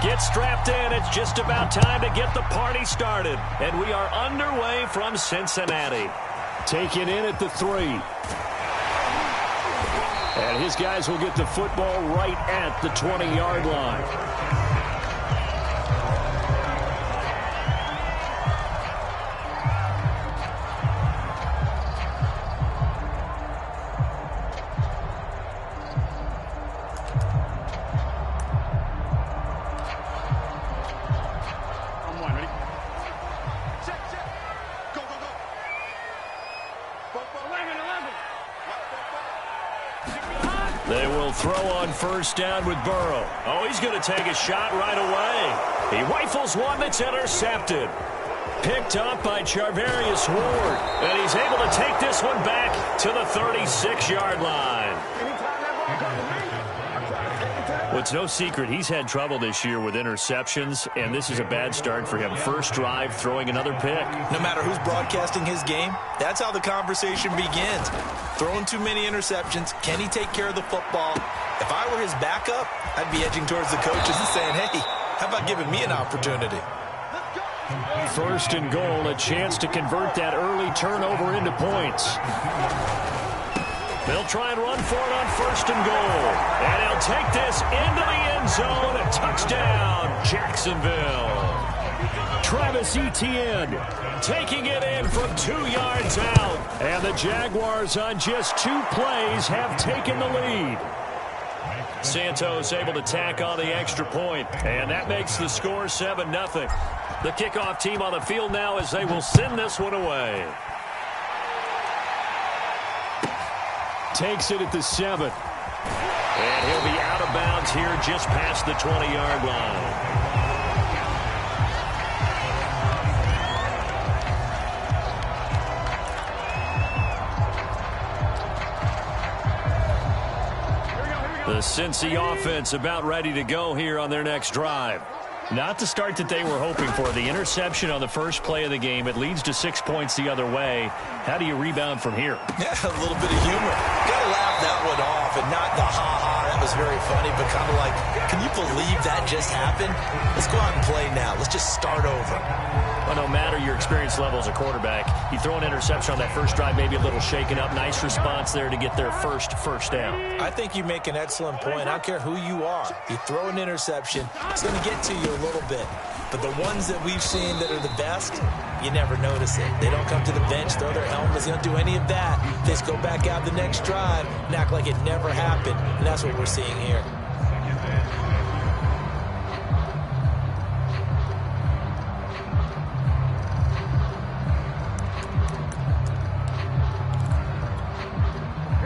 Get strapped in. It's just about time to get the party started. And we are underway from Cincinnati. Taken in at the 3. And his guys will get the football right at the 20-yard line. They will throw on first down with Burrow. Oh, he's going to take a shot right away. He rifles one that's intercepted. Picked up by Charvarius Ward. And he's able to take this one back to the 36-yard line. Well, it's no secret he's had trouble this year with interceptions, and this is a bad start for him. First drive, throwing another pick. No matter who's broadcasting his game, that's how the conversation begins. Throwing too many interceptions, can he take care of the football? If I were his backup, I'd be edging towards the coaches and saying, hey, how about giving me an opportunity? First and goal, a chance to convert that early turnover into points. They'll try and run for it on first and goal. And he'll take this into the end zone. A touchdown, Jacksonville. Travis Etienne taking it in from 2 yards out. And the Jaguars on just 2 plays have taken the lead. Santos able to tack on the extra point. And that makes the score 7-0. The kickoff team on the field now as they will send this one away. Takes it at the 7. And he'll be out of bounds here just past the 20-yard line. The Cincy offense about ready to go here on their next drive. Not the start that they were hoping for. The interception on the first play of the game. It leads to 6 points the other way. How do you rebound from here? Yeah, a little bit of humor. Got to laugh that one off and not the ha-ha. That was very funny, but kind of like, can you believe that just happened? Let's go out and play now. Let's just start over. Well, no matter your experience level as a quarterback, you throw an interception on that first drive, maybe a little shaken up. Nice response there to get their first down. I think you make an excellent point. I don't care who you are. You throw an interception, it's going to get to you a little bit. But the ones that we've seen that are the best, you never notice it. They don't come to the bench, throw their helmets. They don't do any of that. They just go back out the next drive and act like it never happened. And that's what we're seeing here.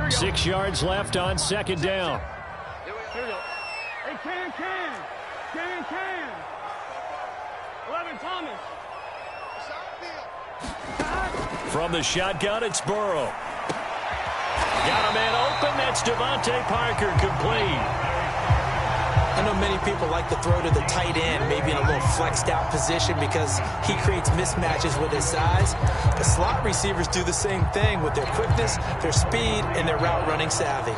Six yards left on second down. Here we go. Hey, can. 11 Thomas. From the shotgun, it's Burrow. Got a man open. That's Devontae Parker, complete. I know many people like to throw to the tight end, maybe in a little flexed out position because he creates mismatches with his size. But slot receivers do the same thing with their quickness, their speed, and their route running savvy.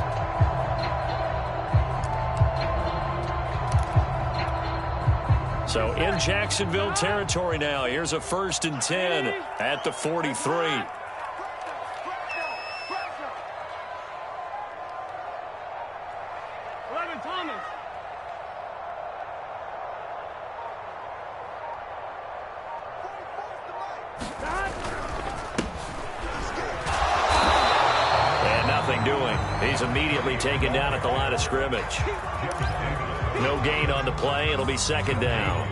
So in Jacksonville territory now. Here's a 1st and 10 at the 43. 11 Thomas. And nothing doing. He's immediately taken down at the line of scrimmage. No gain on the play. It'll be second down.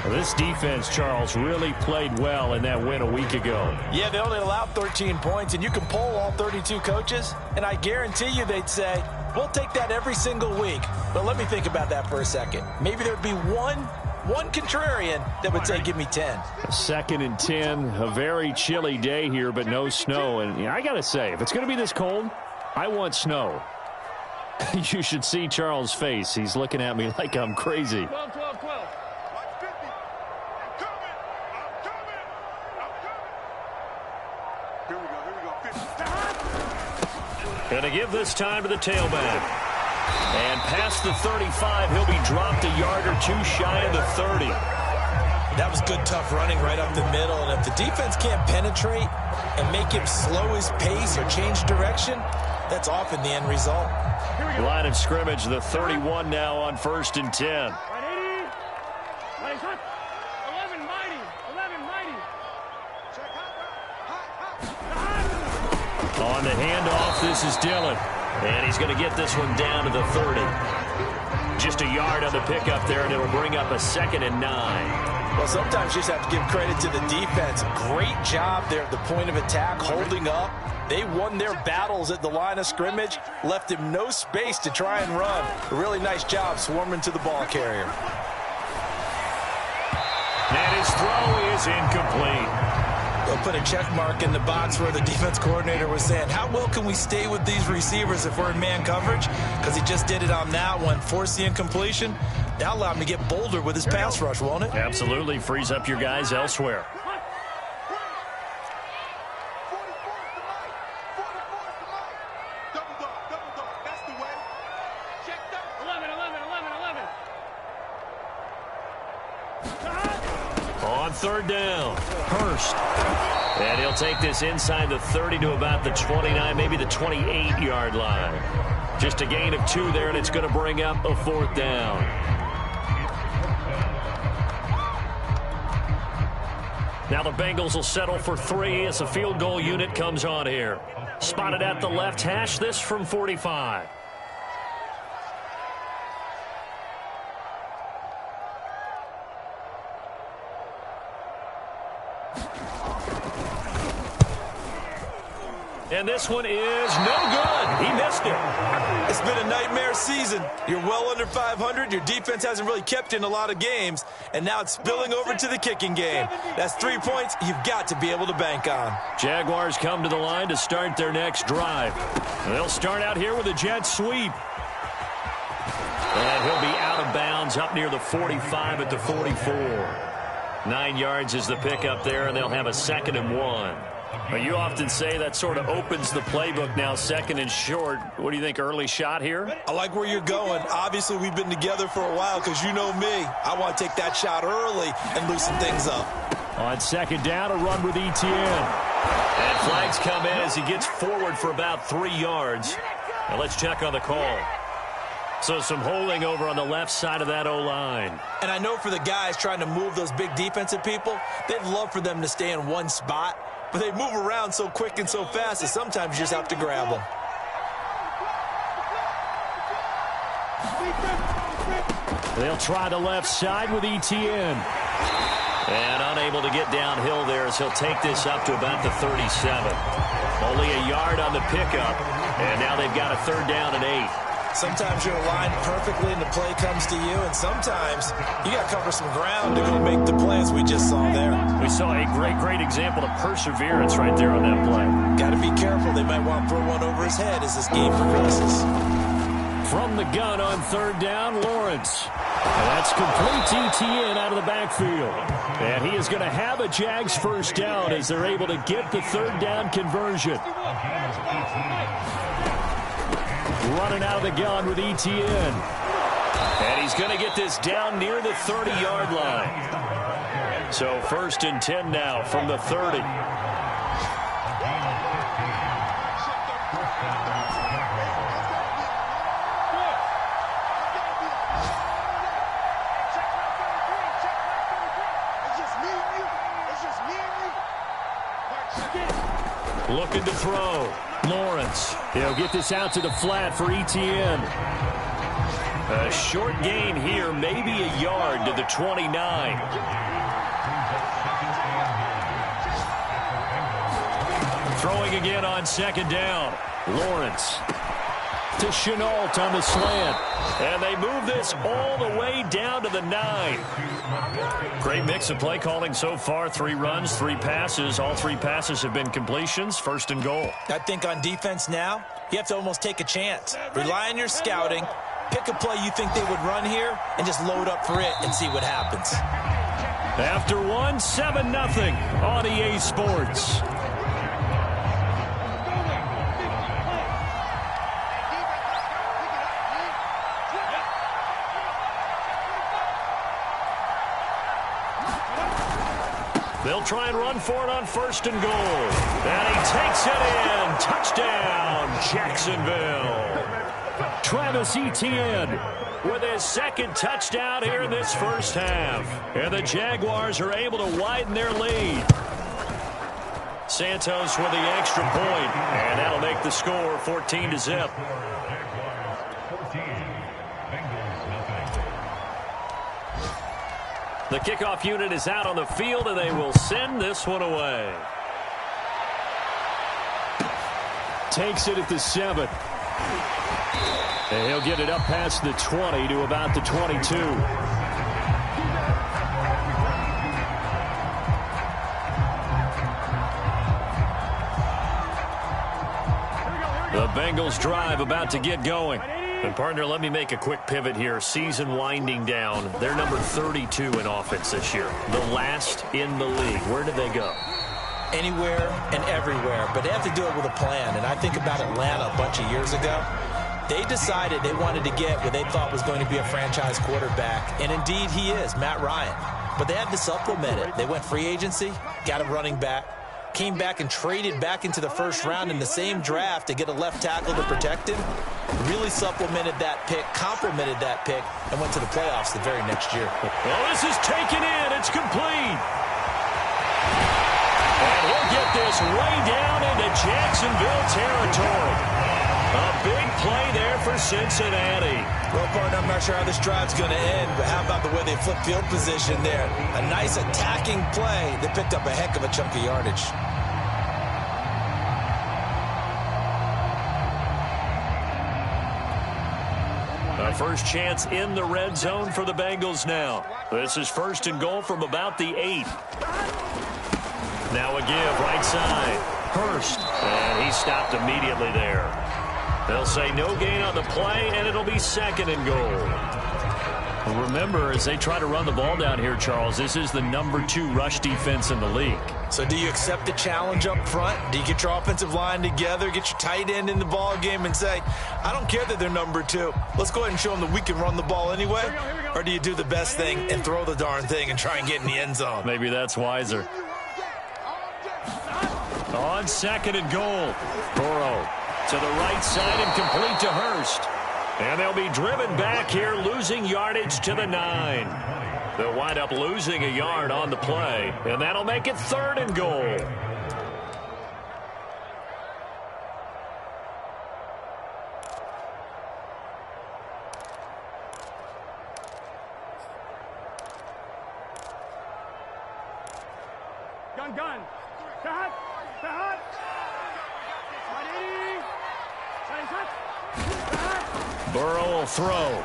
Well, this defense, Charles, really played well in that win a week ago. Yeah, they only allowed 13 points, and you can poll all 32 coaches, and I guarantee you they'd say, we'll take that every single week. But let me think about that for a second. Maybe there'd be one contrarian that would say, give me 10. 2nd and 10, a very chilly day here, but no snow. And I got to say, if it's going to be this cold, I want snow. You should see Charles' face. He's looking at me like I'm crazy. 12. Here we go. Going to give this time to the tailback. And past the 35, he'll be dropped a yard or two shy of the 30. That was good, tough running right up the middle. And if the defense can't penetrate and make him slow his pace or change direction, that's often the end result. Line of scrimmage, the 31 now on 1st and 10. Right, 80. Mighty shot. 11 mighty. 11 mighty. On the handoff, this is Dillon. And he's going to get this one down to the 30. Just a yard on the pickup there, and it'll bring up a 2nd and 9. Well, sometimes you just have to give credit to the defense. Great job there at the point of attack, holding up. They won their battles at the line of scrimmage, left him no space to try and run. A really nice job swarming to the ball carrier. And his throw is incomplete. They'll put a check mark in the box where the defense coordinator was saying, how well can we stay with these receivers if we're in man coverage? Because he just did it on that one, forced the incompletion. That'll allow him to get bolder with his pass rush, won't it? Absolutely. Frees up your guys elsewhere. On 3rd down, Hurst. And he'll take this inside the 30 to about the 29, maybe the 28-yard line. Just a gain of 2 there, and it's going to bring up a 4th down. Now the Bengals will settle for 3 as a field goal unit comes on here. Spotted at the left hash, this from 45. And this one is no good. He missed it. It's been a nightmare season. You're well under 500. Your defense hasn't really kept in a lot of games. And now it's spilling over to the kicking game. That's 3 points you've got to be able to bank on. Jaguars come to the line to start their next drive. They'll start out here with a jet sweep. And he'll be out of bounds up near the 45 at the 44. 9 yards is the pickup there, and they'll have a 2nd and 1. But you often say that sort of opens the playbook now, 2nd and short. What do you think, early shot here? I like where you're going. Obviously, we've been together for a while because you know me. I want to take that shot early and loosen things up. On 2nd down, a run with Etienne. And flags come in as he gets forward for about 3 yards. Now let's check on the call. So some holding over on the left side of that O-line. And I know for the guys trying to move those big defensive people, they'd love for them to stay in one spot. But they move around so quick and so fast that sometimes you just have to grab them. They'll try the left side with Etienne. And unable to get downhill there as he'll take this up to about the 37. Only a yard on the pickup. And now they've got a 3rd down and 8. Sometimes you're aligned perfectly and the play comes to you, and sometimes you got to cover some ground to go make the plays we just saw there. We saw a great example of perseverance right there on that play. Got to be careful. They might want to throw one over his head as this game progresses. From the gun on 3rd down, Lawrence. And that's complete to Etienne out of the backfield. And he is going to have a Jags 1st down as they're able to get the 3rd down conversion. Running out of the gun with Etienne. And he's going to get this down near the 30-yard line. So 1st and 10 now from the 30. Looking to throw. Lawrence. He'll get this out to the flat for Etienne. A short gain here, maybe a yard to the 29. Throwing again on 2nd down. Lawrence to Chenault on the slant. And they move this all the way down to the 9. Great mix of play calling so far. 3 runs, 3 passes. All 3 passes have been completions. 1st and goal. I think on defense now, you have to almost take a chance. Rely on your scouting. Pick a play you think they would run here and just load up for it and see what happens. After 1, 7-0 on EA Sports. They'll try and run for it on 1st and goal. And he takes it in. Touchdown, Jacksonville. Travis Etienne with his 2nd touchdown here in this first half. And the Jaguars are able to widen their lead. Santos with the extra point, and that'll make the score 14-0. The kickoff unit is out on the field, and they will send this one away. Takes it at the 7. And he'll get it up past the 20 to about the 22. The Bengals drive about to get going. And, partner, let me make a quick pivot here. Season winding down. They're number 32 in offense this year. The last in the league. Where did they go? Anywhere and everywhere. But they have to do it with a plan. And I think about Atlanta a bunch of years ago. They decided they wanted to get what they thought was going to be a franchise quarterback. And, indeed, he is, Matt Ryan. But they had to supplement it. They went free agency, got a running back, came back and traded back into the first round in the same draft to get a left tackle to protect him. Really supplemented that pick, complemented that pick, and went to the playoffs the very next year. Well, this is taken in. It's complete. And he'll get this way down into Jacksonville territory. A big play there for Cincinnati. Well, partner, I'm not sure how this drive's going to end, but how about the way they flip field position there? A nice attacking play. They picked up a heck of a chunk of yardage. A first chance in the red zone for the Bengals now. This is 1st and goal from about the 8. Now a give right side. Hurst. And he stopped immediately there. They'll say no gain on the play, and it'll be 2nd and goal. Remember, as they try to run the ball down here, Charles, this is the number 2 rush defense in the league. So do you accept the challenge up front? Do you get your offensive line together, get your tight end in the ball game and say, I don't care that they're number 2. Let's go ahead and show them that we can run the ball anyway? Here we go. Or do you do the best thing and throw the darn thing and try and get in the end zone? Maybe that's wiser. On 2nd and goal, Burrow to the right side and complete to Hurst. And they'll be driven back here, losing yardage to the 9. They'll wind up losing a yard on the play, and that'll make it 3rd and goal. Gun. Cut. Burrow will throw.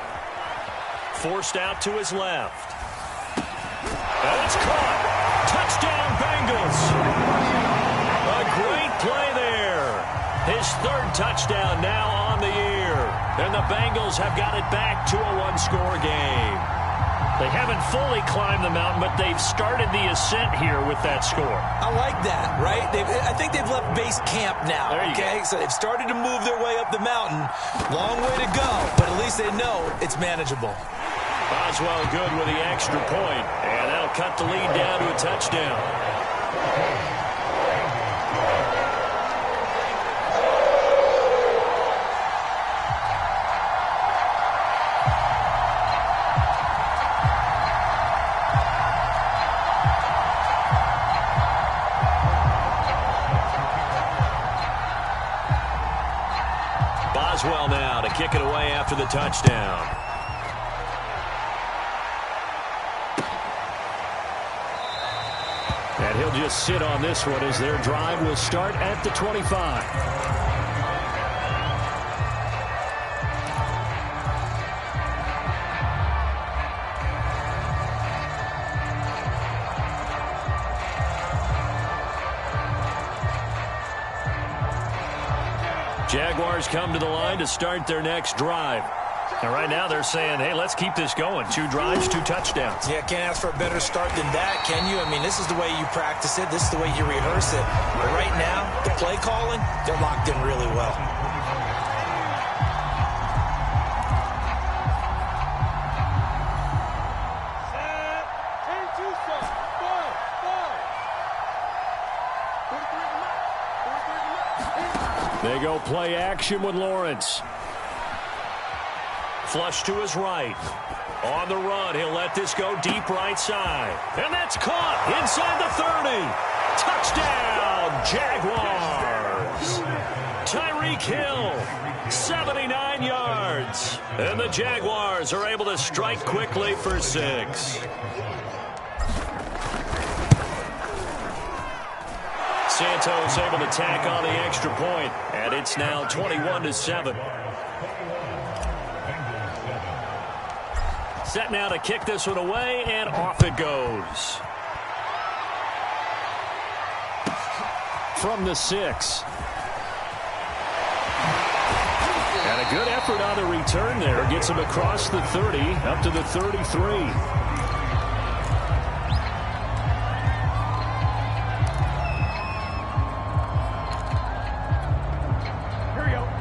Forced out to his left. And it's caught. Touchdown, Bengals. A great play there. His 3rd touchdown now on the year. And the Bengals have got it back to a 1-score game. They haven't fully climbed the mountain, but they've started the ascent here with that score. I like that, right? I think they've left base camp now, okay? So they've started to move their way up the mountain. Long way to go, but at least they know it's manageable. Boswell good with the extra point, and that'll cut the lead down to a touchdown. Boswell now to kick it away after the touchdown. And he'll just sit on this one as their drive will start at the 25. Jaguars come to the line to start their next drive. And right now they're saying, hey, let's keep this going. 2 drives, 2 touchdowns. Yeah, can't ask for a better start than that, can you? I mean, this is the way you practice it. This is the way you rehearse it. But right now, the play calling, they're locked in really well. They go play action with Lawrence. Flush to his right. On the run, he'll let this go deep right side. And that's caught inside the 30. Touchdown, Jaguars. Tyreek Hill, 79 yards. And the Jaguars are able to strike quickly for 6. Santos able to tack on the extra point, and it's now 21-7. Set now to kick this one away, and off it goes. From the 6. And a good effort on the return there. Gets him across the 30, up to the 33.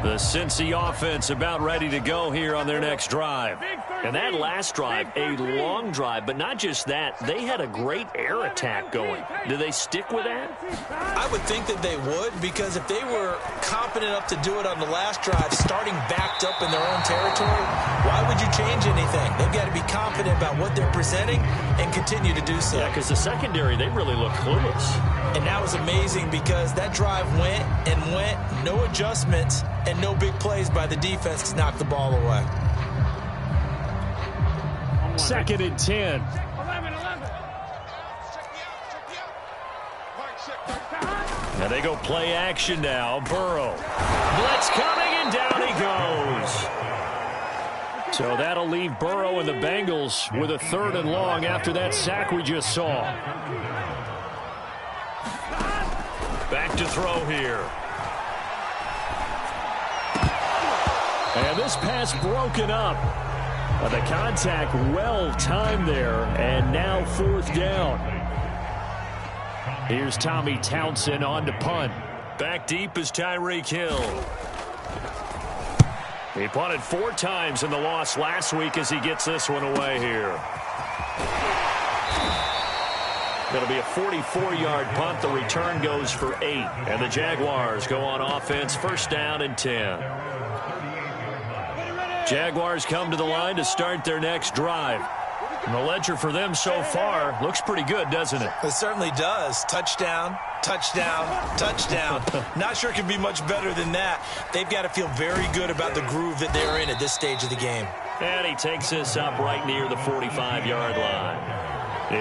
The Cincy offense about ready to go here on their next drive. And that last drive, a long drive, but not just that. They had a great air attack going. Do they stick with that? I would think that they would, because if they were confident enough to do it on the last drive, starting backed up in their own territory, why would you change anything? They've got to be confident about what they're presenting and continue to do so. Yeah, because the secondary, they really look clueless. And that was amazing because that drive went and went, no adjustments, and no big plays by the defense to knock the ball away. 2nd and 10. 11. Now they go play action now. Burrow. Blitz coming, and down he goes. So that'll leave Burrow and the Bengals with a 3rd and long after that sack we just saw. Back to throw here. And this pass broken up. The contact well timed there, and now 4th down. Here's Tommy Townsend on to punt. Back deep is Tyreek Hill. He punted 4 times in the loss last week as he gets this one away here. It'll be a 44-yard punt. The return goes for 8. And the Jaguars go on offense, 1st down and 10. Jaguars come to the line to start their next drive. And the ledger for them so far looks pretty good, doesn't it? It certainly does. Touchdown, touchdown, touchdown. Not sure it can be much better than that. They've got to feel very good about the groove that they're in at this stage of the game. And he takes this up right near the 45-yard line.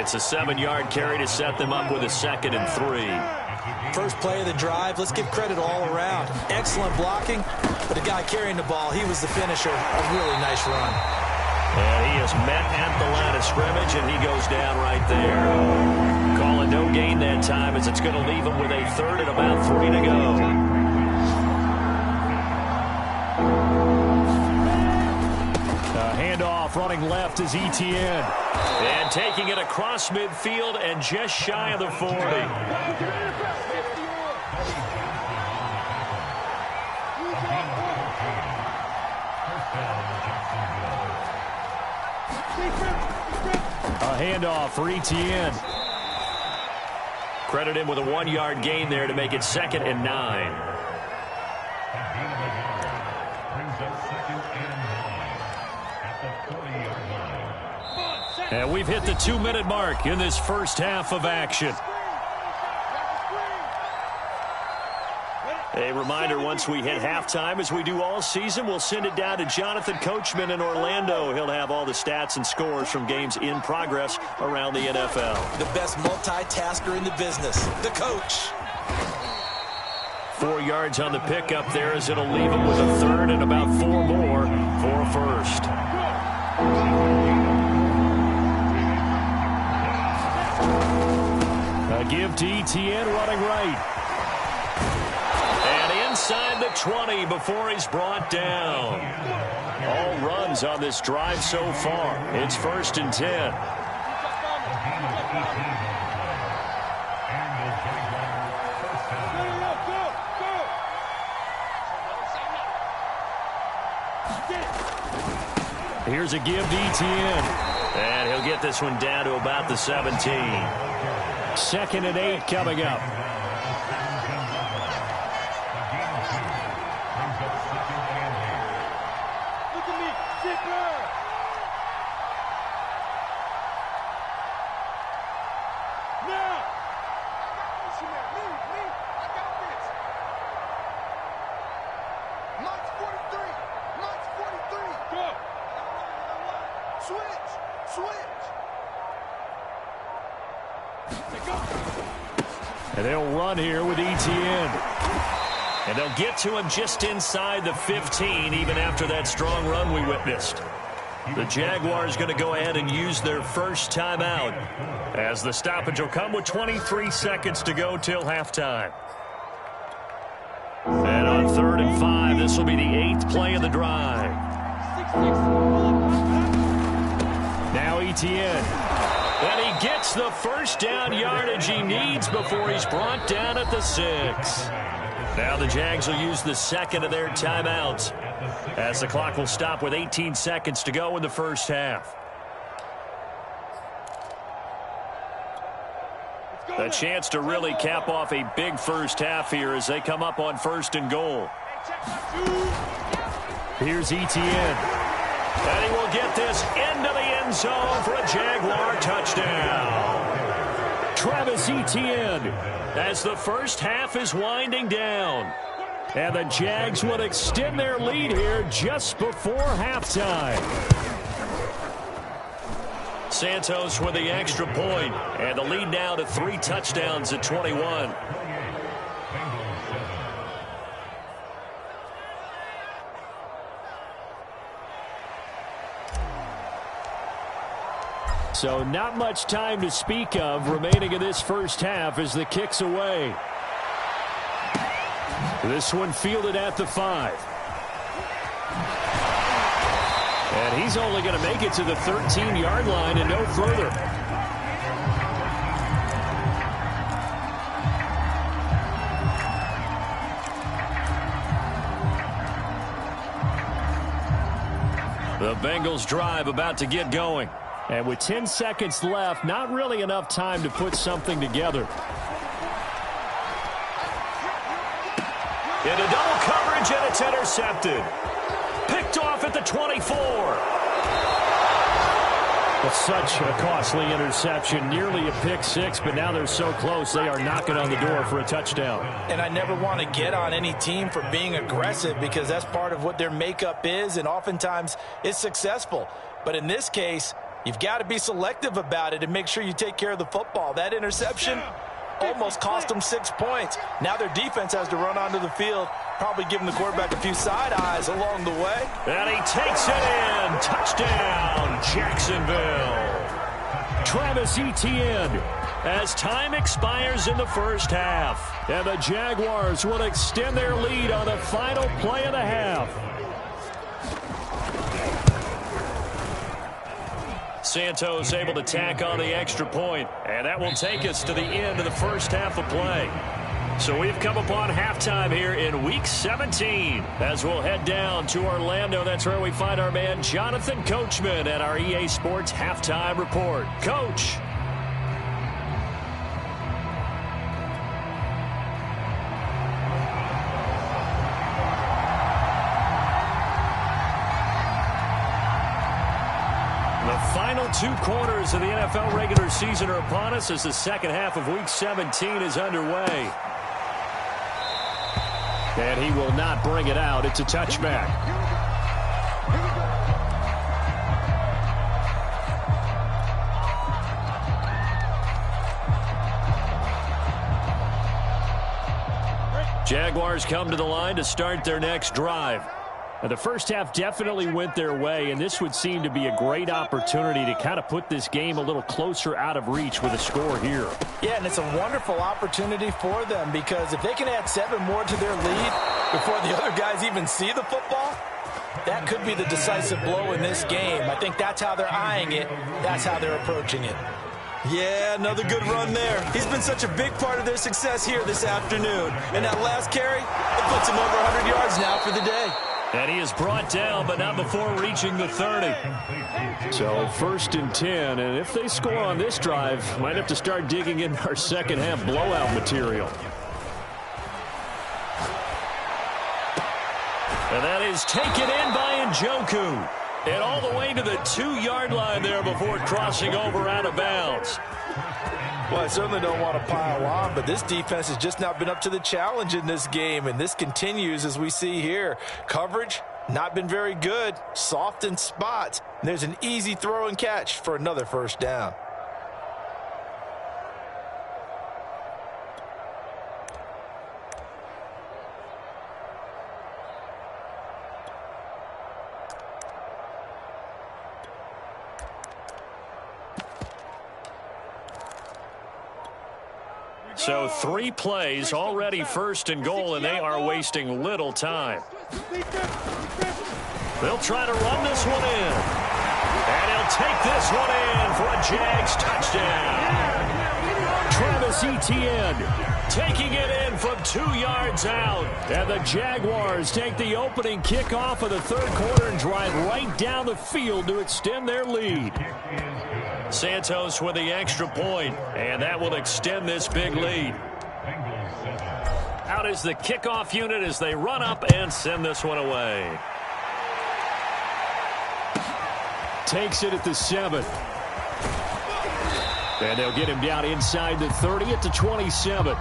It's a 7-yard carry to set them up with a 2nd and 3. First play of the drive, let's give credit all around. Excellent blocking, but the guy carrying the ball, he was the finisher. A really nice run. And he is met at the line of scrimmage, and he goes down right there. Call it no gain that time, as it's going to leave him with a 3rd and about 3 to go. Handoff running left is Etienne. And taking it across midfield and just shy of the 40. A handoff for Etienne. Credit him with a 1-yard gain there to make it 2nd and 9. And we've hit the 2-minute mark in this first half of action. A reminder, once we hit halftime, as we do all season, we'll send it down to Jonathan Coachman in Orlando. He'll have all the stats and scores from games in progress around the NFL. The best multitasker in the business, the coach. 4 yards on the pickup there, as it'll leave him with a 3rd and about 4 more for a 1st. A give to Etienne running right. And inside the 20 before he's brought down. All runs on this drive so far. It's 1st and 10. Here's a give to Etienne. And he'll get this one down to about the 17. 2nd and 8 coming up. And they'll run here with Etienne. And they'll get to him just inside the 15, even after that strong run we witnessed. The Jaguars going to go ahead and use their first timeout, as the stoppage will come with 23 seconds to go till halftime. And on 3rd and 5, this will be the 8th play of the drive. Now Etienne. And he gets the first down yardage he needs before he's brought down at the 6. Now the Jags will use the second of their timeouts, as the clock will stop with 18 seconds to go in the first half. A chance to really cap off a big first half here as they come up on 1st and goal. Here's Etienne. And he will get this into the end zone for a Jaguar touchdown. Travis Etienne, as the first half is winding down. And the Jags would extend their lead here just before halftime. Santos with the extra point, and the lead now to 3 touchdowns at 21. So not much time to speak of remaining in this first half as the kick's away. This one fielded at the 5. And he's only going to make it to the 13-yard line and no further. The Bengals drive about to get going. And with 10 seconds left, not really enough time to put something together. Into double coverage, and it's intercepted. Picked off at the 24. Well, such a costly interception, nearly a pick 6, but now they're so close they are knocking on the door for a touchdown. And I never want to get on any team for being aggressive, because that's part of what their makeup is, and oftentimes it's successful. But in this case, you've got to be selective about it and make sure you take care of the football. That interception almost cost them 6 points. Now their defense has to run onto the field, probably giving the quarterback a few side eyes along the way. And he takes it in. Touchdown, Jacksonville. Travis Etienne, as time expires in the first half. And the Jaguars will extend their lead on the final play of the half. Santos able to tack on the extra point, and that will take us to the end of the first half of play. So we've come upon halftime here in Week 17 as we'll head down to Orlando. That's where we find our man Jonathan Coachman at our EA Sports Halftime Report. Coach. The final 2 quarters of the NFL regular season are upon us as the second half of Week 17 is underway. And he will not bring it out. It's a touchback. Jaguars come to the line to start their next drive. Now, the first half definitely went their way, and this would seem to be a great opportunity to kind of put this game a little closer out of reach with a score here. Yeah, and it's a wonderful opportunity for them, because if they can add 7 more to their lead before the other guys even see the football, that could be the decisive blow in this game. I think that's how they're eyeing it. That's how they're approaching it. Yeah, another good run there. He's been such a big part of their success here this afternoon. And that last carry, it puts him over 100 yards now for the day. And he is brought down, but not before reaching the 30. So 1st and 10, and if they score on this drive, might have to start digging in our second half blowout material. And that is taken in by Njoku. And all the way to the 2-yard line there before crossing over out of bounds. Well, I certainly don't want to pile on, but this defense has just not been up to the challenge in this game, and this continues as we see here. Coverage Not been very good. Soft in spots. And there's an easy throw and catch for another first down. So 3 plays, already first and goal, and they are wasting little time. They'll try to run this one in. And he'll take this one in for a Jags touchdown. Travis Etienne taking it in from 2 yards out. And the Jaguars take the opening kickoff of the third quarter and drive right down the field to extend their lead. Santos with the extra point, and that will extend this big lead. Out is the kickoff unit as they run up and send this one away. Takes it at the 7. And they'll get him down inside the 30 at the 27.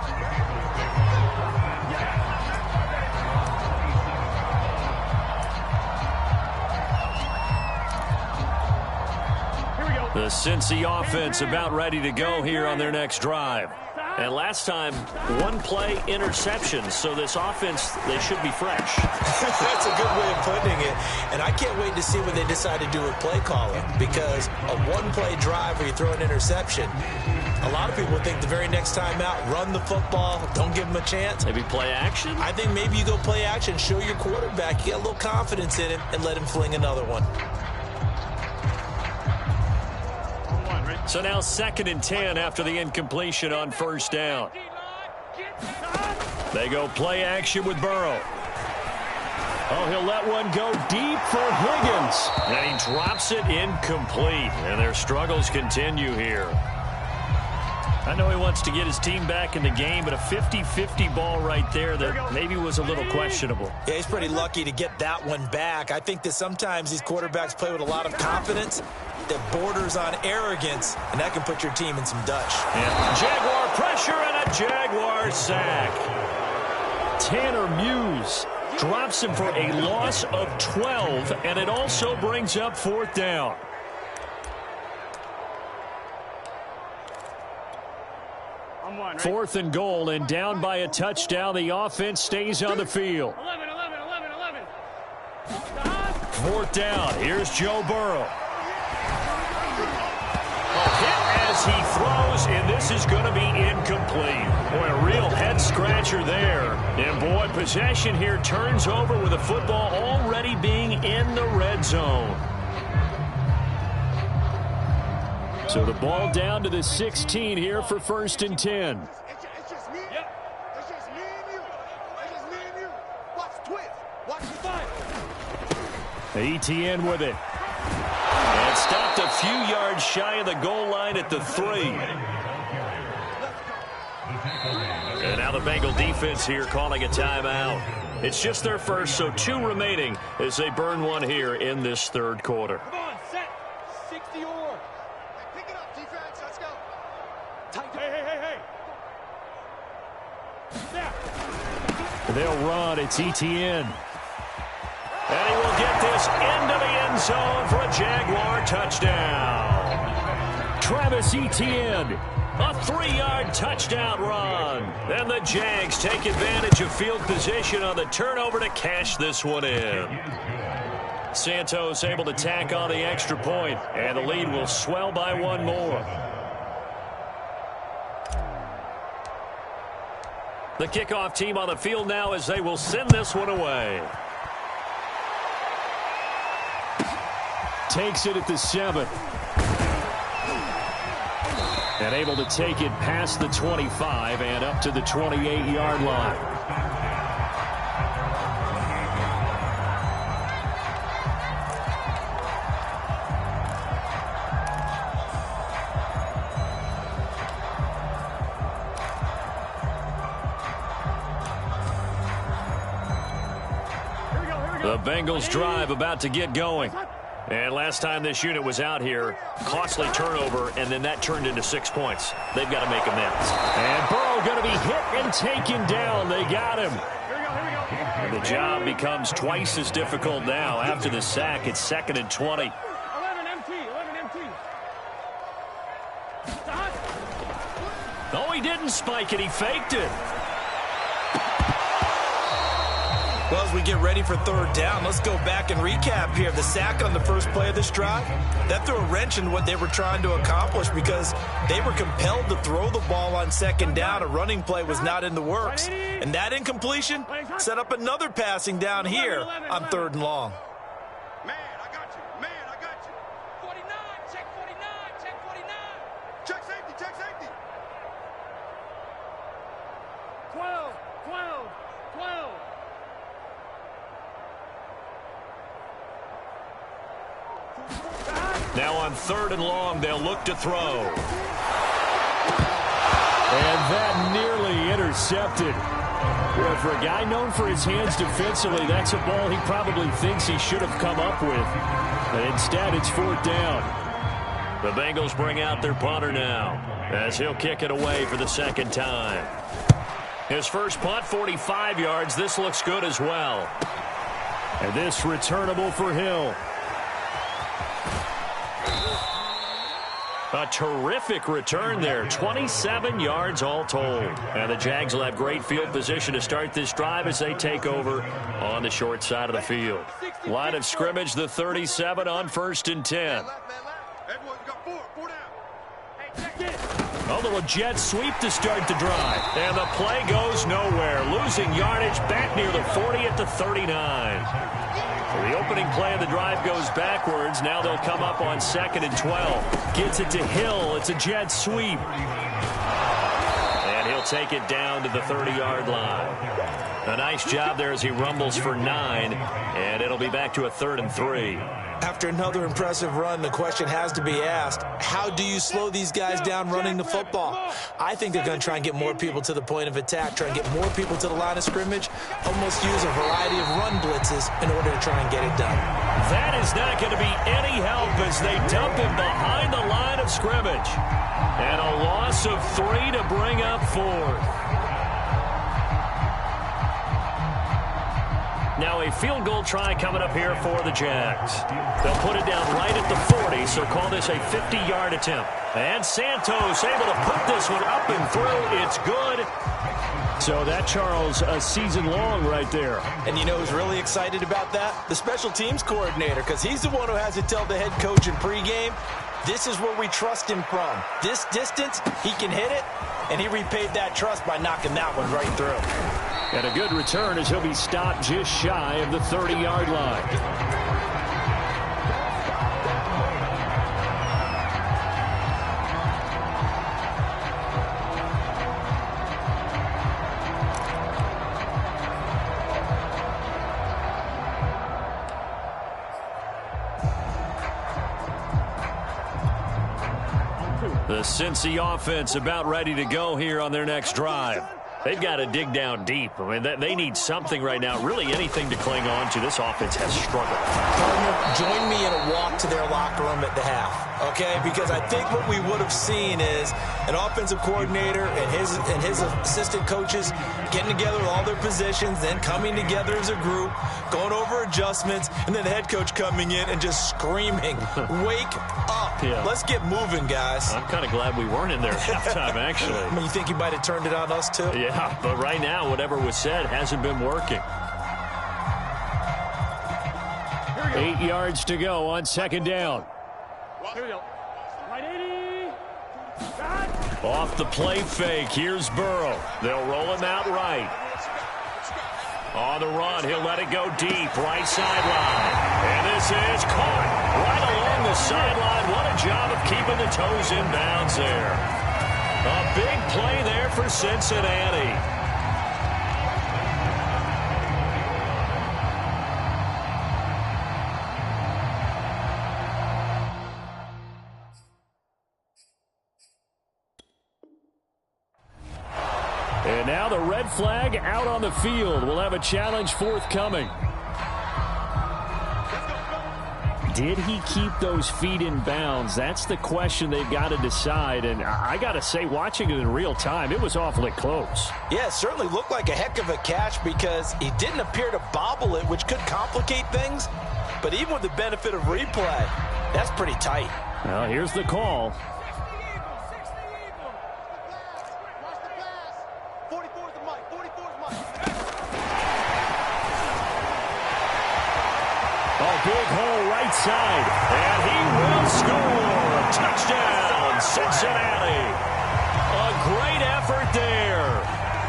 The Cincy offense about ready to go here on their next drive. And last time, 1 play interception, so this offense, they should be fresh. That's a good way of putting it. And I can't wait to see what they decide to do with play calling, because a 1-play drive where you throw an interception, a lot of people think the very next time out, run the football, don't give them a chance. Maybe play action? I think maybe you go play action, show your quarterback, get a little confidence in him, and let him fling another one. So now 2nd and 10 after the incompletion on first down. They go play action with Burrow. Oh, he'll let one go deep for Higgins. And he drops it incomplete. And their struggles continue here. I know he wants to get his team back in the game, but a 50-50 ball right there that maybe was a little questionable. Yeah, he's pretty lucky to get that one back. I think that sometimes these quarterbacks play with a lot of confidence that borders on arrogance, and that can put your team in some Dutch. Yeah. Jaguar pressure and a Jaguar sack. Tanner Muse drops him for a loss of 12, and it also brings up 4th down. Right? 4th and goal, and down by a touchdown. The offense stays on the field. 11. 4th down. Here's Joe Burrow. A hit as he throws, and this is going to be incomplete. Boy, a real head-scratcher there. And, boy, possession here turns over with the football already being in the red zone. So the ball down to the 16 here for 1st and 10. It's just me. Yep. It's just me and you. It's just me and you. Watch the twist. Watch the fire. Etienne with it. And stopped a few yards shy of the goal line at the 3. And now the Bengal defense here calling a timeout. It's just their first, so 2 remaining as they burn one here in this third quarter. Come on, set. 60 or. Pick it up, defense. Let's go. Hey. Snap. They'll run. It's Etienne. And he will get this into the end zone for a Jaguar touchdown. Travis Etienne, a 3-yard touchdown run. And the Jags take advantage of field position on the turnover to cash this one in. Santos able to tack on the extra point, and the lead will swell by 1 more. The kickoff team on the field now as they will send this one away. Takes it at the 7. And able to take it past the 25 and up to the 28-yard line. The Bengals drive about to get going. And last time this unit was out here, costly turnover, and then that turned into 6 points. They've got to make amends. And Burrow going to be hit and taken down. They got him. Here we go. And the job becomes twice as difficult now. After the sack, it's 2nd and 20. 11 MT, 11 MT. Oh, he didn't spike it. He faked it. Well, as we get ready for 3rd down, let's go back and recap here. The sack on the first play of this drive, that threw a wrench in what they were trying to accomplish because they were compelled to throw the ball on 2nd down. A running play was not in the works. And that incompletion set up another passing down here on 3rd and long. Man, I got you. Man, I got you. 49, check 49, check 49. Check safety, check safety. 12, 12, 12. Now on 3rd and long, they'll look to throw. And that nearly intercepted. Well, for a guy known for his hands defensively, that's a ball he probably thinks he should have come up with. But instead, it's 4th down. The Bengals bring out their punter now as he'll kick it away for the 2nd time. His first punt, 45 yards. This looks good as well. And this returnable for Hill. A terrific return there. 27 yards all told. And the Jags will have great field position to start this drive as they take over on the short side of the field. Line of scrimmage, the 37 on 1st and 10. Everyone, you got 4 down. Hey, check it. A little jet sweep to start the drive. And the play goes nowhere. Losing yardage back near the 40 at the 39. The opening play of the drive goes backwards. Now they'll come up on 2nd and 12. Gets it to Hill. It's a jet sweep. And he'll take it down to the 30-yard line. A nice job there as he rumbles for 9. And it'll be back to a 3rd and 3. After another impressive run, the question has to be asked, how do you slow these guys down running the football? I think they're going to try and get more people to the point of attack, try and get more people to the line of scrimmage, almost use a variety of run blitzes in order to try and get it done. That is not going to be any help as they dump him behind the line of scrimmage. And a loss of 3 to bring up 4th. Now a field goal try coming up here for the Jags. They'll put it down right at the 40, so call this a 50-yard attempt. And Santos able to put this one up and through. It's good. So that, Charles, a season long right there. And you know who's really excited about that? The special teams coordinator, because he's the one who has to tell the head coach in pregame, this is where we trust him from. This distance, he can hit it, and he repaid that trust by knocking that one right through. And a good return as he'll be stopped just shy of the 30-yard line. The Cincy offense about ready to go here on their next drive. They've got to dig down deep. I mean, they need something right now, really anything to cling on to. This offense has struggled. Partner, join me in a walk to their locker room at the half, okay? Because I think what we would have seen is an offensive coordinator and his assistant coaches getting together with all their positions, then coming together as a group, going over adjustments, and then the head coach coming in and just screaming, wake up. Yeah. Let's get moving, guys. I'm kind of glad we weren't in there at halftime, actually. I mean, you think he might have turned it on us, too? Yeah, but right now, whatever was said hasn't been working. 8 yards to go on 2nd down. Here we go. Right 80. God. Off the play fake, here's Burrow. They'll roll him out right. On the run, he'll let it go deep, right sideline. And this is caught right along the sideline. What a job of keeping the toes in bounds there. A big play there for Cincinnati. And now the red flag out on the field. We'll have a challenge forthcoming. Did he keep those feet in bounds? That's the question they've got to decide. And I got to say, watching it in real time, it was awfully close. Yeah, it certainly looked like a heck of a catch because he didn't appear to bobble it, which could complicate things. But even with the benefit of replay, that's pretty tight. Well, here's the call. Big hole right side, and he will score. Touchdown, Cincinnati. A great effort there.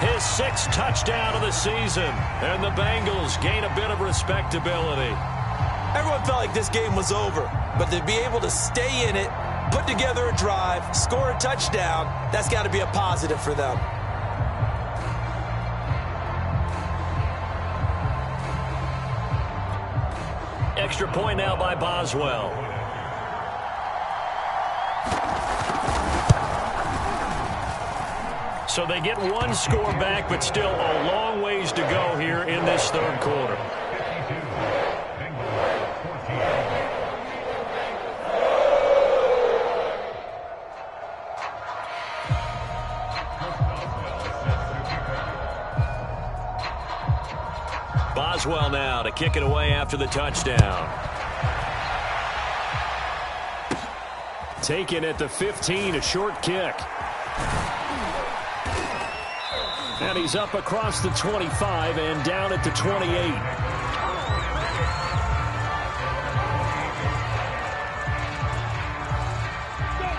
His 6th touchdown of the season, and the Bengals gain a bit of respectability. Everyone felt like this game was over, but to be able to stay in it, put together a drive, score a touchdown, that's got to be a positive for them. Extra point now by Boswell. So they get one score back, but still a long ways to go here in this 3rd quarter. Boswell now to kick it away after the touchdown. Taken at the 15, a short kick. And he's up across the 25 and down at the 28.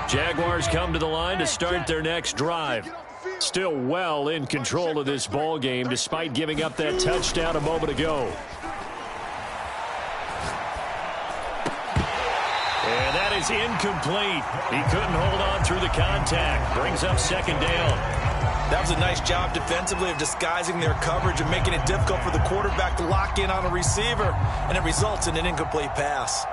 Jaguars come to the line to start their next drive. Still well in control of this ball game despite giving up that touchdown a moment ago. And that is incomplete. He couldn't hold on through the contact. Brings up 2nd down. That was a nice job defensively of disguising their coverage and making it difficult for the quarterback to lock in on a receiver, and it results in an incomplete pass.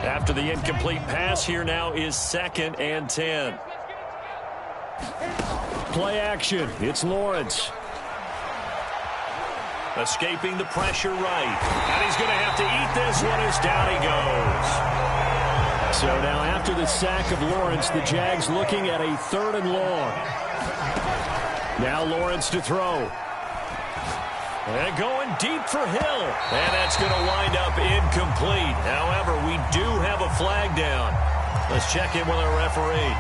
After the incomplete pass, here now is 2nd and 10. Play action. It's Lawrence. Escaping the pressure right. And he's going to have to eat this one as down he goes. So now after the sack of Lawrence, the Jags looking at a 3rd and long. Now Lawrence to throw. And going deep for Hill. And that's going to wind up incomplete. However, we do have a flag down. Let's check in with our referee.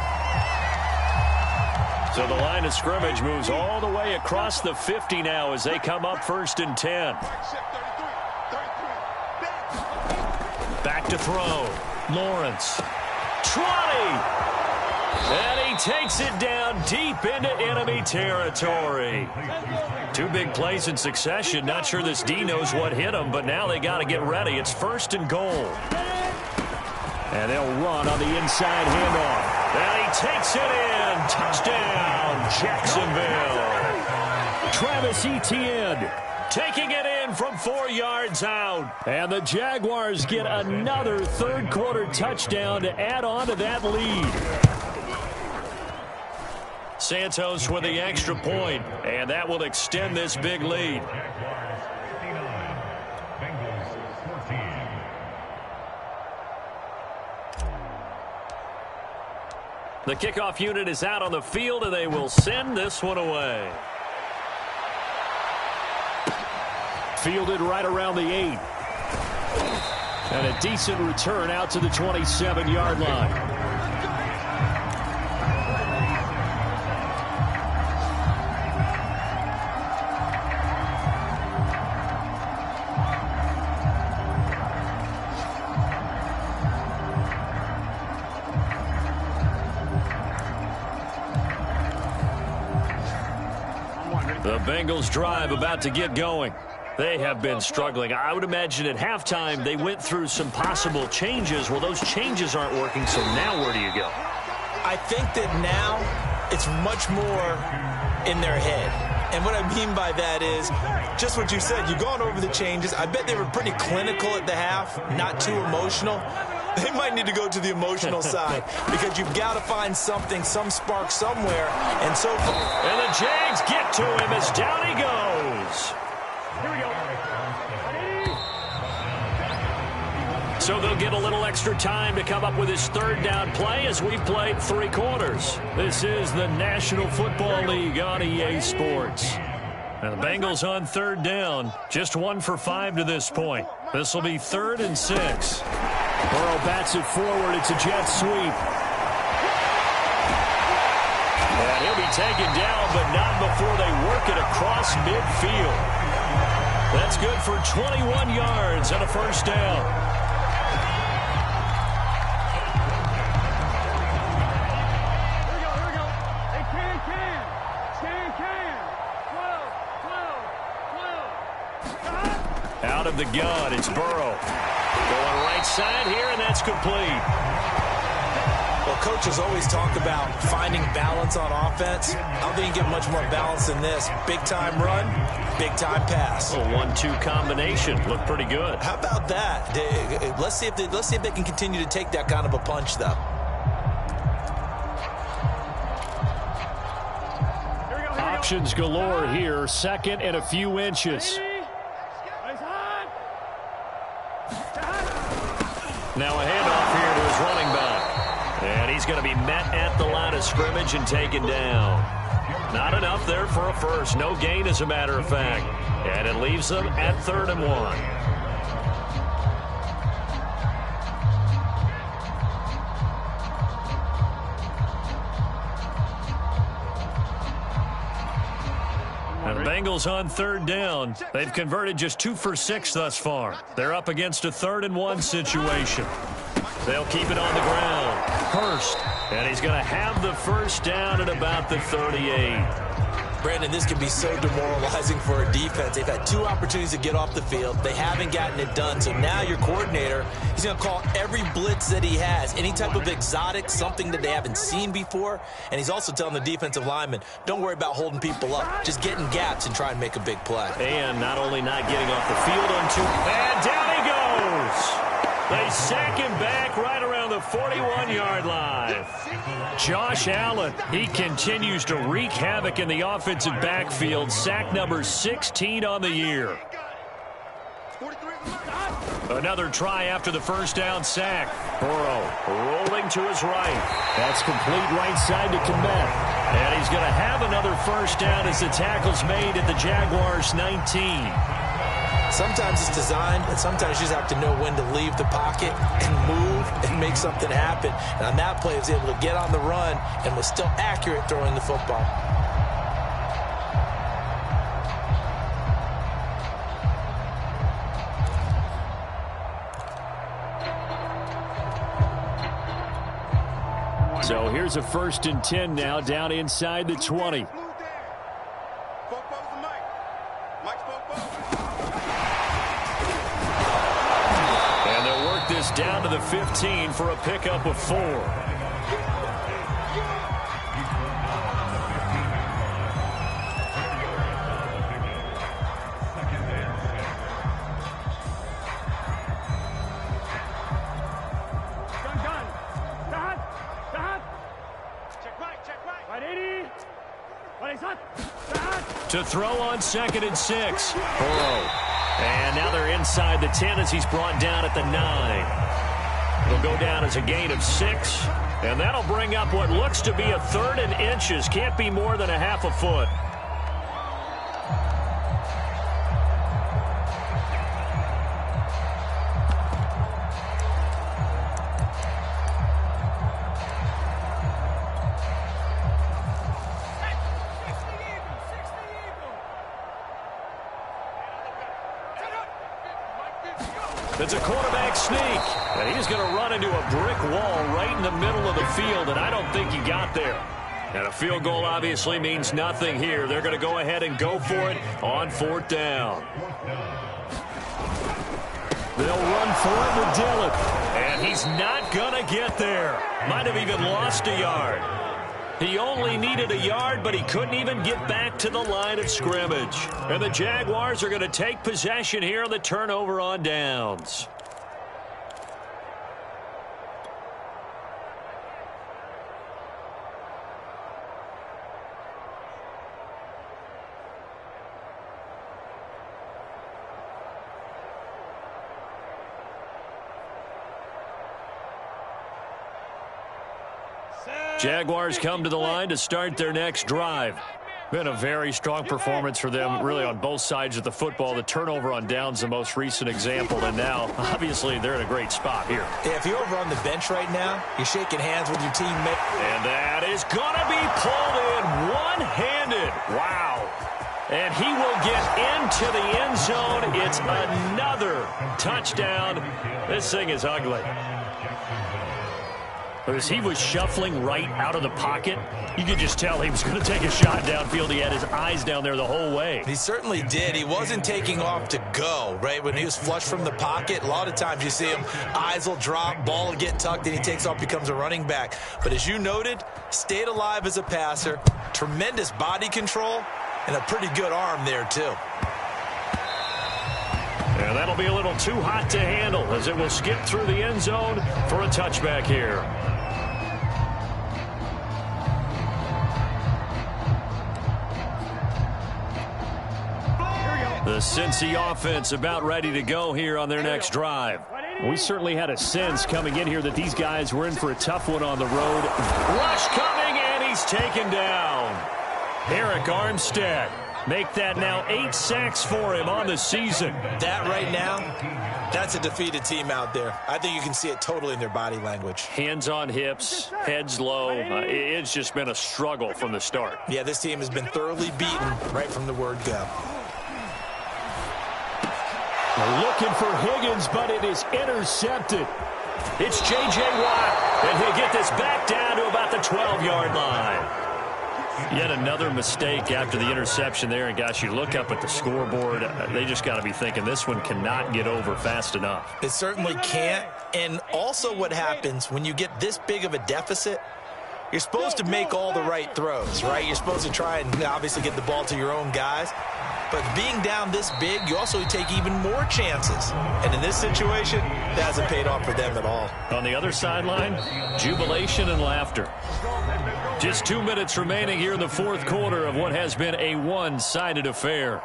So the line of scrimmage moves all the way across the 50 now as they come up 1st and 10. Back to throw. Lawrence. 20. And he takes it down deep into enemy territory. 2 big plays in succession. Not sure this D knows what hit him, but now they got to get ready. It's 1st and goal. And they'll run on the inside handoff. And he takes it in. Touchdown, Jacksonville. Travis Etienne taking it in from 4 yards out. And the Jaguars get another 3rd quarter touchdown to add on to that lead. Santos with the extra point, and that will extend this big lead. The kickoff unit is out on the field, and they will send this one away. Fielded right around the 8. And a decent return out to the 27-yard line. The Bengals drive about to get going. They have been struggling. I would imagine at halftime they went through some possible changes. Well, those changes aren't working, so now where do you go? I think that now it's much more in their head. And what I mean by that is just what you said. You've gone over the changes. I bet they were pretty clinical at the half, not too emotional. they might need to go to the emotional side because you've got to find something, some spark somewhere. And so far. And the Jags get to him as down he goes. Here we go. So they'll get a little extra time to come up with his third down play as we've played 3 quarters. This is the National Football League on EA Sports. And the Bengals on third down, just 1 for 5 to this point. This will be 3rd and 6. Burrow bats it forward. It's a jet sweep. And he'll be taken down, but not before they work it across midfield. That's good for 21 yards and a first down. Out of the gun, it's Burrow. Going right side here, and that's complete. Well, coaches always talk about finding balance on offense. I don't think you get much more balance than this. Big-time run, big-time pass. A 1-2 combination. Looked pretty good. How about that? Let's see if they can continue to take that kind of a punch, though. Options galore here. 2nd and a few inches. Now a handoff here to his running back. And he's going to be met at the line of scrimmage and taken down. Not enough there for a first. No gain, as a matter of fact. And it leaves them at 3rd and 1. And the Bengals on 3rd down. They've converted just 2 for 6 thus far. They're up against a 3rd and 1 situation. They'll keep it on the ground. Hurst. And he's going to have the first down at about the 38. Brandon, this can be so demoralizing for a defense. They've had 2 opportunities to get off the field. They haven't gotten it done. So now your coordinator, he's going to call every blitz that he has, any type of exotic, something that they haven't seen before. And he's also telling the defensive lineman, don't worry about holding people up. Just get in gaps and try and make a big play. And not only not getting off the field on 2, and down he goes. They sack him back right around the 41-yard line. Josh Allen, he continues to wreak havoc in the offensive backfield. Sack number 16 on the year. Another try after the first down sack. Burrow rolling to his right. That's complete right side to Kmet. And he's going to have another first down as the tackle's made at the Jaguars' 19. Sometimes it's designed, and sometimes you just have to know when to leave the pocket and move and make something happen. And on that play, he was able to get on the run and was still accurate throwing the football. So here's a 1st and 10 now, down inside the 20. This down to the 15 for a pickup of 4. To throw on 2nd and 6. Burrow. And now they're inside the 10 as he's brought down at the 9. It'll go down as a gain of 6. And that'll bring up what looks to be a 3rd and inches. Can't be more than a half a foot. It's a quarterback sneak, and he's going to run into a brick wall right in the middle of the field, and I don't think he got there. And a field goal obviously means nothing here. They're going to go ahead and go for it on 4th down. They'll run for it with Dillon, and he's not going to get there. Might have even lost a yard. He only needed a yard, but he couldn't even get back to the line of scrimmage. And the Jaguars are going to take possession here on the turnover on downs. Jaguars come to the line to start their next drive. Been a very strong performance for them, really, on both sides of the football. The turnover on downs, the most recent example, and now, obviously, they're in a great spot here. Yeah, if you're over on the bench right now, you're shaking hands with your teammate. And that is going to be pulled in one-handed. Wow. And he will get into the end zone. It's another touchdown. This thing is ugly. As he was shuffling right out of the pocket, you could just tell he was going to take a shot downfield. He had his eyes down there the whole way. He certainly did. He wasn't taking off to go, right? When he was flush from the pocket, a lot of times you see him, eyes will drop, ball will get tucked, and he takes off, becomes a running back. But as you noted, stayed alive as a passer, tremendous body control, and a pretty good arm there, too. And that'll be a little too hot to handle as it will skip through the end zone for a touchback here. The Cincy offense about ready to go here on their next drive. We certainly had a sense coming in here that these guys were in for a tough one on the road. Rush coming, and he's taken down. Eric Armstead. Make that now 8 sacks for him on the season. That right now, that's a defeated team out there. I think you can see it totally in their body language. Hands on hips, heads low. It's just been a struggle from the start. Yeah, this team has been thoroughly beaten right from the word go. They're looking for Higgins, but it is intercepted. It's J.J. Watt, and he'll get this back down to about the 12-yard line. Yet another mistake after the interception there. And, gosh, you look up at the scoreboard, they just got to be thinking this one cannot get over fast enough. It certainly can't. And also what happens when you get this big of a deficit, you're supposed to make all the right throws, right? You're supposed to try and obviously get the ball to your own guys. But being down this big, you also take even more chances. And in this situation, that hasn't paid off for them at all. On the other sideline, jubilation and laughter. Just 2 minutes remaining here in the fourth quarter of what has been a one-sided affair.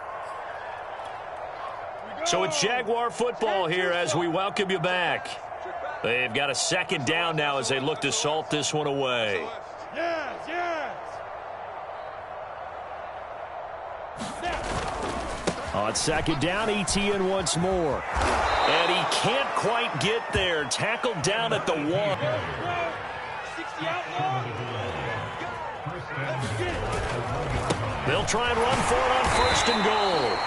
So it's Jaguar football here as we welcome you back. They've got a second down now as they look to salt this one away. Yes, yes. On second down, ETN once more. And he can't quite get there. Tackled down at the 1. 60 out long. They'll try and run for it on first and goal.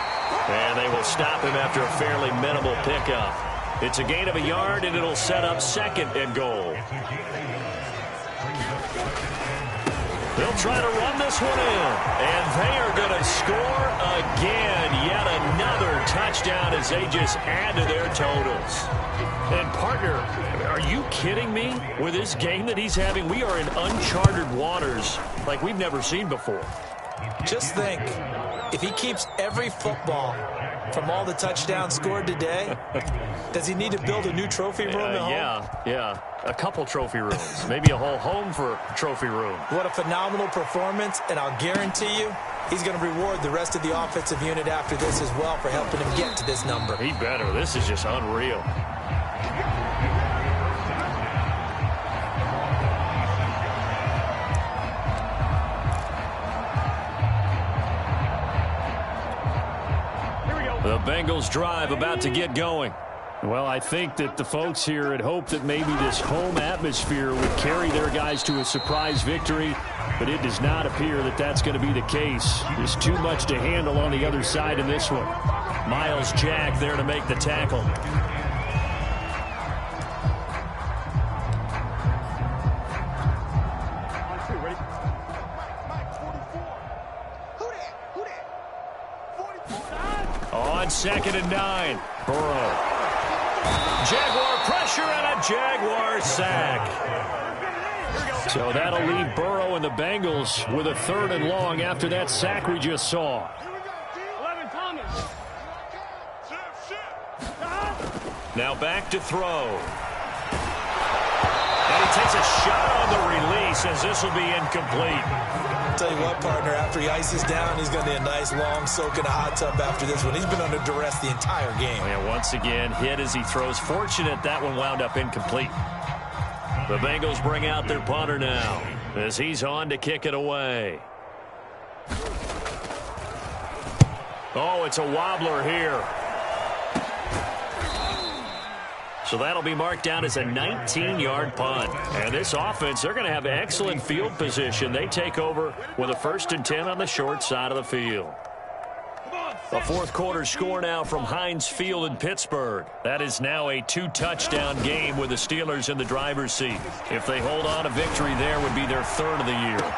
And they will stop him after a fairly minimal pickup. It's a gain of a yard, and it'll set up second and goal. They'll try to run this one in, and they are going to score again. Yet another touchdown as they just add to their totals. And, partner, are you kidding me? With this game that he's having, we are in uncharted waters like we've never seen before. Just think, if he keeps every football from all the touchdowns scored today, does he need to build a new trophy room at home? Yeah. A couple trophy rooms. Maybe a whole home for trophy room. What a phenomenal performance, and I'll guarantee you he's going to reward the rest of the offensive unit after this as well for helping him get to this number. He better. This is just unreal. The Bengals drive about to get going. Well, I think that the folks here had hoped that maybe this home atmosphere would carry their guys to a surprise victory, but it does not appear that that's going to be the case. There's too much to handle on the other side in this one. Miles Jack there to make the tackle. On second and 9, Burrow. Jaguar pressure and a Jaguar sack. So that'll leave Burrow and the Bengals with a 3rd and long after that sack we just saw. 11 Thomas. Now back to throw. And he takes a shot on the release as this will be incomplete. I'll tell you what, partner, after he ices down, he's going to need a nice long soak in a hot tub after this one. He's been under duress the entire game. Yeah, once again, hit as he throws. Fortunate that one wound up incomplete. The Bengals bring out their punter now. as he's on to kick it away. Oh, it's a wobbler here. So that'll be marked down as a 19-yard punt. And this offense, they're going to have excellent field position. They take over with a 1st and 10 on the short side of the field. A fourth quarter score now from Heinz Field in Pittsburgh. That is now a 2-touchdown game with the Steelers in the driver's seat. If they hold on, a victory there would be their 3rd of the year.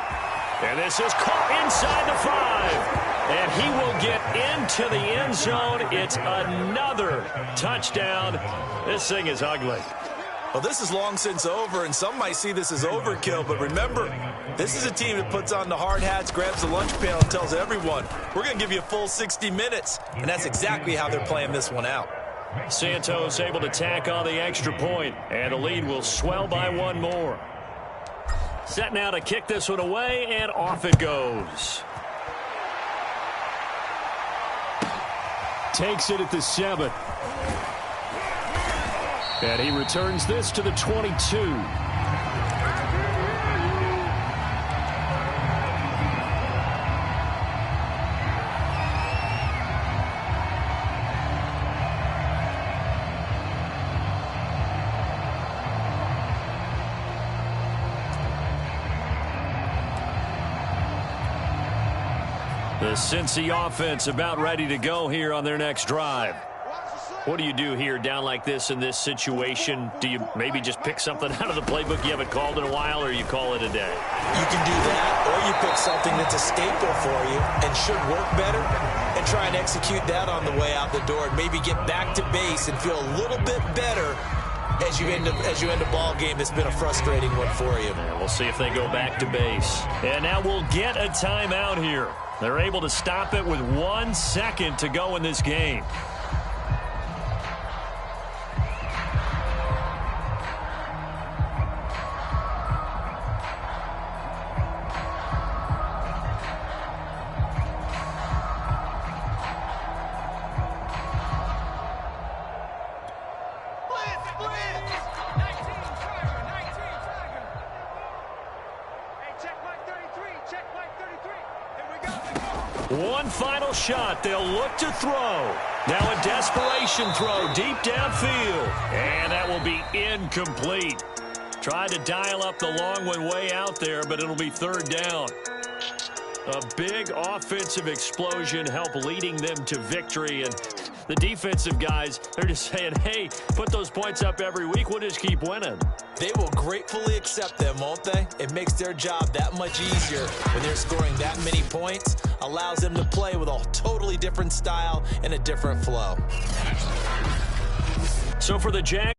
And this is caught inside the 5. And he will get into the end zone. It's another touchdown. This thing is ugly. Well, this is long since over, and some might see this as overkill. But remember, this is a team that puts on the hard hats, grabs the lunch pail, and tells everyone, we're going to give you a full 60 minutes. And that's exactly how they're playing this one out. Santos able to tack on the extra point, and the lead will swell by 1 more. Set now to kick this one away, and off it goes. Takes it at the 7. And he returns this to the 22. The Cincy offense about ready to go here on their next drive. What do you do here down like this in this situation? Do you maybe just pick something out of the playbook you haven't called in a while, or you call it a day? You can do that, or you pick something that's a staple for you and should work better and try and execute that on the way out the door and maybe get back to base and feel a little bit better as you end a ball game that's been a frustrating one for you. Yeah, we'll see if they go back to base. And now we'll get a timeout here. They're able to stop it with 1 second to go in this game. One final shot. They'll look to throw. Now a desperation throw deep downfield. And that will be incomplete. Tried to dial up the long one way out there, but it'll be 3rd down. A big offensive explosion help leading them to victory. And the defensive guys, they're just saying, hey, put those points up every week. We'll just keep winning. They will gratefully accept them, won't they? It makes their job that much easier when they're scoring that many points. Allows them to play with a totally different style and a different flow. So for the Jags,